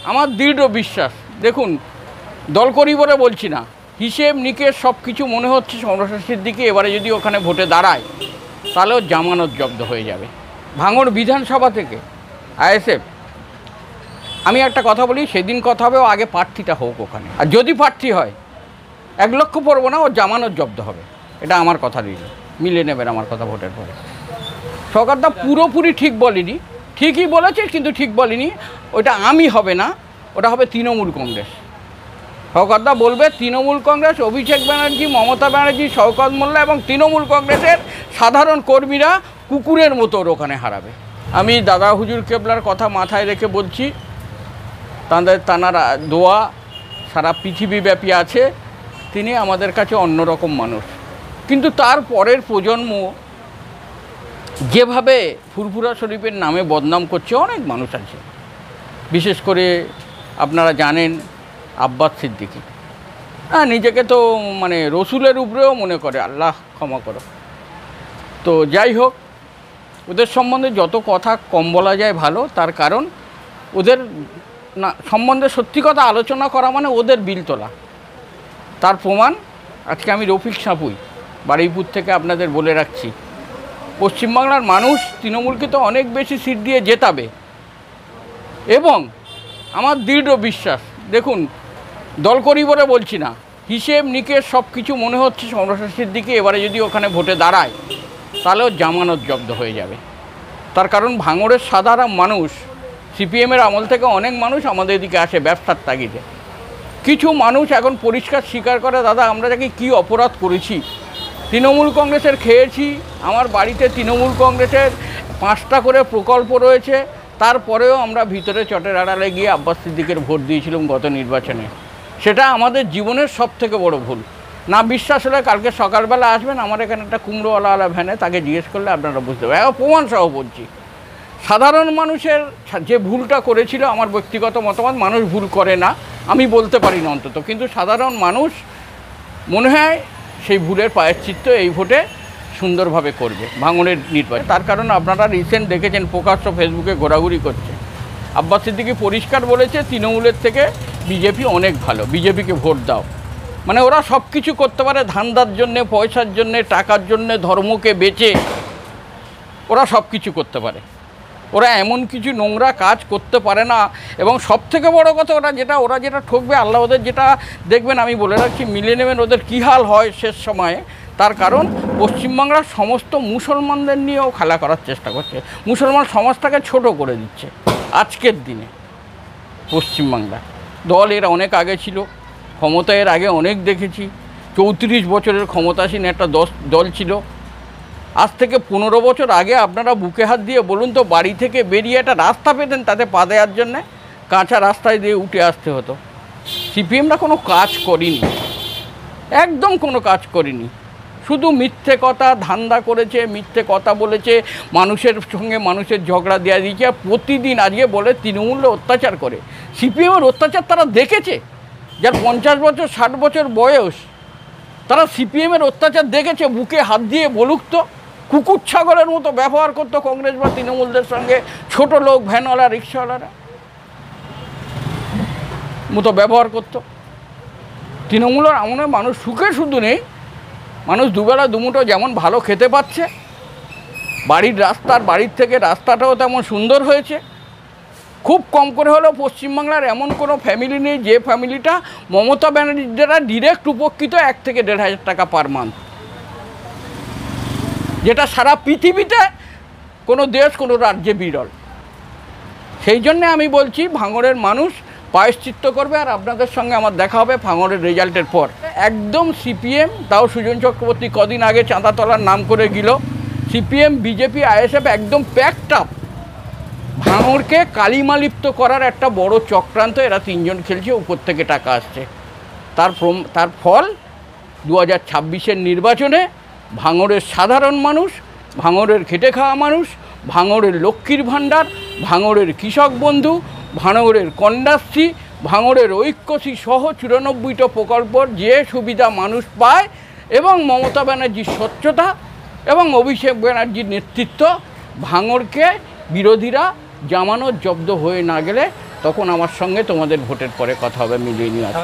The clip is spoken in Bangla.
আমার দৃঢ় বিশ্বাস, দেখুন দল করি বলে বলছি না, হিসেব নিকেশ সব কিছু মনে হচ্ছে সমরশের দিকে এবারে যদি ওখানে ভোটে দাঁড়ায় তাহলেও জামানত জব্দ হয়ে যাবে। ভাঙড় বিধানসভা থেকে আইএসএফ, আমি একটা কথা বলি, সেদিন কথা হবে, ও আগে প্রার্থীটা হোক ওখানে, আর যদি প্রার্থী হয় 1 লক্ষ পড়বো না, ও জামানত জব্দ হবে, এটা আমার কথা দিল, মিলে নেবেন আমার কথা ভোটের পরে। সরকারটা পুরোপুরি ঠিক বলেনি, ঠিকই বলেছে কিন্তু ঠিক বলেনি, ওটা আমি হবে না, ওটা হবে তৃণমূল কংগ্রেস। সরকারদা বলবে তৃণমূল কংগ্রেস, অভিষেক ব্যানার্জি, মমতা ব্যানার্জি, শওকত মোল্লা এবং তৃণমূল কংগ্রেসের সাধারণ কর্মীরা কুকুরের মতো ওর ওখানে হারাবে। আমি দাদা হুজুর কেবলার কথা মাথায় রেখে বলছি, তাঁর দোয়া সারা পৃথিবীব্যাপী আছে, তিনি আমাদের কাছে অন্যরকম মানুষ। কিন্তু তার পরের প্রজন্ম যেভাবে ফুরফুরা শরীফের নামে বদনাম করছে, অনেক মানুষ আছে, বিশেষ করে আপনারা জানেন আব্বাস সিদ্দিকী, নিজেকে তো মানে রসুলের উপরেও মনে করে, আল্লাহ ক্ষমা করো। তো যাই হোক, ওদের সম্বন্ধে যত কথা কম বলা যায় ভালো, তার কারণ ওদের না সম্বন্ধে সত্যি কথা আলোচনা করা মানে ওদের বিল তোলা। তার প্রমাণ আজকে আমি রফিক সাঁপুই বারুইপুর থেকে আপনাদের বলে রাখছি, পশ্চিমবাংলার মানুষ তৃণমূলকে তো অনেক বেশি সিট দিয়ে জেতাবে, এবং আমার দৃঢ় বিশ্বাস, দেখুন দল করি বলে বলছি না, হিসেব নিকেশ সব কিছু মনে হচ্ছে সমরশের দিকে এবারে যদি ওখানে ভোটে দাঁড়ায় তাহলেও জামানত জব্দ হয়ে যাবে। তার কারণ ভাঙড়ের সাধারণ মানুষ, সিপিএমের আমল থেকে অনেক মানুষ আমাদের এদিকে আসে ব্যবসার তাগিদে। কিছু মানুষ এখন পরিষ্কার স্বীকার করে, দাদা আমরা যাকে কী অপরাধ করেছি, তৃণমূল কংগ্রেসের খেয়েছি, আমার বাড়িতে তৃণমূল কংগ্রেসের 5টা করে প্রকল্প রয়েছে, তারপরেও আমরা ভিতরে চটের আড়ালে গিয়ে আব্বাস সিদ্দিকের ভোট দিয়েছিলাম গত নির্বাচনে। সেটা আমাদের জীবনের সবথেকে বড় ভুল। না বিশ্বাস হলে কালকে সকালবেলা আসবেন আমার এখানে একটা কুমড়োওয়ালা ভ্যানে, তাকে জিজ্ঞেস করলে আপনারা বুঝতে পারবেন, প্রমাণ সহ বলছি। সাধারণ মানুষের যে ভুলটা করেছিল, আমার ব্যক্তিগত মতামত, মানুষ ভুল করে না আমি বলতে পারি না অন্তত, কিন্তু সাধারণ মানুষ মনে হয় সেই ভুলের প্রায়শ্চিত্ত এই ভোটে সুন্দরভাবে করবে ভাঙড়ের নির্বাচন। তার কারণ আপনারা রিসেন্ট দেখেছেন প্রকাশ্য ফেসবুকে ঘোরাঘুরি করছে, আব্বাস সিদ্দিকী পরিষ্কার বলেছে তৃণমূলের থেকে বিজেপি অনেক ভালো, বিজেপিকে ভোট দাও। মানে ওরা সব কিছু করতে পারে, ধান্দার জন্যে, পয়সার জন্যে, টাকার জন্যে, ধর্মকে বেচে ওরা সব কিছু করতে পারে, ওরা এমন কিছু নোংরা কাজ করতে পারে না। এবং সবথেকে বড় কথা, ওরা যেটা ঠকবে, আল্লাহ ওদের যেটা দেখবেন, আমি বলে রাখছি, মিলে নেবেন ওদের কী হাল হয় শেষ সময়ে। তার কারণ পশ্চিমবাংলার সমস্ত মুসলমানদের নিয়েও খেলা করার চেষ্টা করছে, মুসলমান সমাজটাকে ছোট করে দিচ্ছে। আজকের দিনে পশ্চিমবাংলা দল এর অনেক আগে ছিল, ক্ষমতা এর আগে অনেক দেখেছি, 34 বছরের ক্ষমতাসীন একটা দল ছিল। আজ থেকে 15 বছর আগে আপনারা বুকে হাত দিয়ে বলুন তো, বাড়ি থেকে বেরিয়ে একটা রাস্তা পেতেন তাতে পা দেওয়ার জন্যে, কাঁচা রাস্তায় দিয়ে উঠে আসতে হতো। সিপিএমরা কোনো কাজ করিনি, একদম কোনো কাজ করিনি, শুধু মিথ্যে কথা ধান্দা করেছে, মিথ্যে কথা বলেছে, মানুষের সঙ্গে মানুষের ঝগড়া দেওয়া দিয়েছে। আর প্রতিদিন আজকে বলে তৃণমূলে অত্যাচার করে, সিপিএমের অত্যাচার তারা দেখেছে, যার 50 বছর 60 বছর বয়স, তারা সিপিএমের অত্যাচার দেখেছে। বুকে হাত দিয়ে বলুক তো, কুকুর ছাগলের মতো ব্যবহার করতো কংগ্রেস বা তৃণমূলদের সঙ্গে, ছোট লোক, ভ্যানওয়ালা, রিক্সাওয়ালারা মতো ব্যবহার করতো। তৃণমূলের আমলে মানুষ সুখে শুধু নেই, মানুষ দুবেলা দুমুঠো যেমন ভালো খেতে পাচ্ছে, বাড়ির থেকে রাস্তাটাও তেমন সুন্দর হয়েছে। খুব কম করে হলেও পশ্চিমবাংলার এমন কোনো ফ্যামিলি নেই যে ফ্যামিলিটা মমতা ব্যানার্জির দ্বারা ডিরেক্ট উপকৃত 1 থেকে 1,500 টাকা পার মান্থ, যেটা সারা পৃথিবীতে কোনো দেশ, কোনো রাজ্যে বিরল। সেই জন্যে আমি বলছি ভাঙড়ের মানুষ প্রায়শ্চিত্ত করবে, আর আপনাদের সঙ্গে আমার দেখা হবে ভাঙড়ের রেজাল্টের পর। একদম সিপিএম, তাও সুজন চক্রবর্তী কদিন আগে চাঁদা তোলার নাম করে গেল, সিপিএম, বিজেপি, আইএসএফ একদম প্যাকড আপ। ভাঙড়কে কালিমালিপ্ত করার একটা বড় চক্রান্ত, এরা 3 জন খেলছে, উপর থেকে টাকা আসছে। তার ফল 2026-এর নির্বাচনে ভাঙড়ের সাধারণ মানুষ, ভাঙড়ের খেটে খাওয়া মানুষ, ভাঙড়ের লক্ষ্মীর ভাণ্ডার, ভাঙড়ের কৃষক বন্ধু, ভাঙড়ের কন্যাশ্রী, ভাঙড়ের ঐক্যশ্রী সহ 94টা প্রকল্পর যে সুবিধা মানুষ পায়, এবং মমতা ব্যানার্জির স্বচ্ছতা এবং অভিষেক ব্যানার্জির নেতৃত্ব, ভাঙড়কে বিরোধীরা জামানত জব্দ হয়ে না গেলে তখন আমার সঙ্গে তোমাদের ভোটের পরে কথা হবে, মিলিয়ে নিয়ে আসবে।